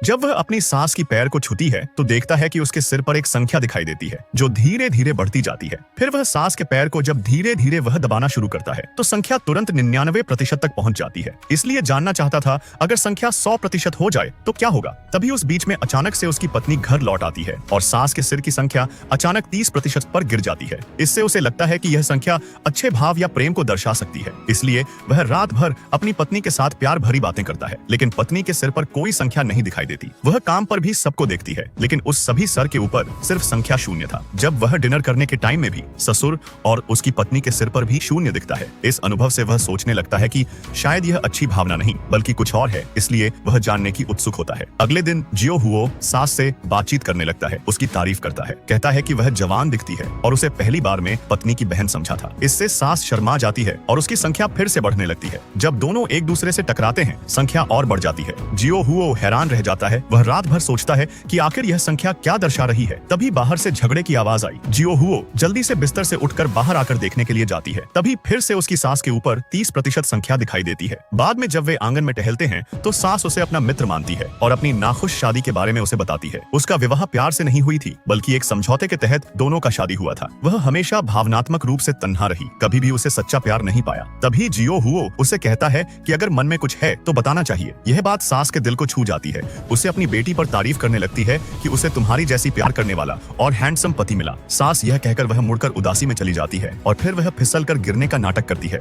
जब वह अपनी सास की पैर को छूती है तो देखता है कि उसके सिर पर एक संख्या दिखाई देती है जो धीरे धीरे बढ़ती जाती है। फिर वह सास के पैर को जब धीरे धीरे वह दबाना शुरू करता है तो संख्या तुरंत 99% तक पहुंच जाती है। इसलिए जानना चाहता था अगर संख्या 100% हो जाए तो क्या होगा। तभी उस बीच में अचानक से उसकी पत्नी घर लौट आती है और सास के सिर की संख्या अचानक 30% पर गिर जाती है। इससे उसे लगता है कि यह संख्या अच्छे भाव या प्रेम को दर्शा सकती है। इसलिए वह रात भर अपनी पत्नी के साथ प्यार भरी बातें करता है, लेकिन पत्नी के सिर पर कोई संख्या नहीं दिखाई देती। वह काम पर भी सबको देखती है, लेकिन उस सभी सर के ऊपर सिर्फ संख्या 0 था। जब वह डिनर करने के टाइम में भी ससुर और उसकी पत्नी के सिर पर भी 0 दिखता है। इस अनुभव से वह सोचने लगता है कि शायद यह अच्छी भावना नहीं बल्कि कुछ और है, इसलिए वह जानने की उत्सुक होता है। अगले दिन जियो हुओ सास से बातचीत करने लगता है, उसकी तारीफ करता है, कहता है कि वह जवान दिखती है और उसे पहली बार में पत्नी की बहन समझा था। इससे सास शर्मा जाती है और उसकी संख्या फिर से बढ़ने लगती है। जब दोनों एक दूसरे से टकराते हैं संख्या और बढ़ जाती है। जियो हुओ हैरान रह जाता है। वह रात भर सोचता है कि आखिर यह संख्या क्या दर्शा रही है। तभी बाहर से झगड़े की आवाज आई। जियो हुओ जल्दी से बिस्तर से उठकर बाहर आकर देखने के लिए जाती है। तभी फिर से उसकी सास के ऊपर 30% संख्या दिखाई देती है। बाद में जब वे आंगन में टहलते हैं तो सास उसे अपना मित्र मानती है और अपनी नाखुश शादी के बारे में उसे बताती है। उसका विवाह प्यार से नहीं हुई थी बल्कि एक समझौते के तहत दोनों का शादी हुआ था। वह हमेशा भावनात्मक रूप से तन्हा रही, कभी भी उसे सच्चा प्यार नहीं पाया। तभी जियो हुओ उसे कहता है कि अगर मन में कुछ है तो बताना चाहिए। यह बात सास के दिल को छू जाती है। उसे अपनी बेटी पर तारीफ करने लगती है कि उसे तुम्हारी जैसी प्यार करने वाला और हैंडसम पति मिला। सास यह कहकर वह मुड़कर उदासी में चली जाती है और फिर वह फिसल कर गिरने का नाटक करती है।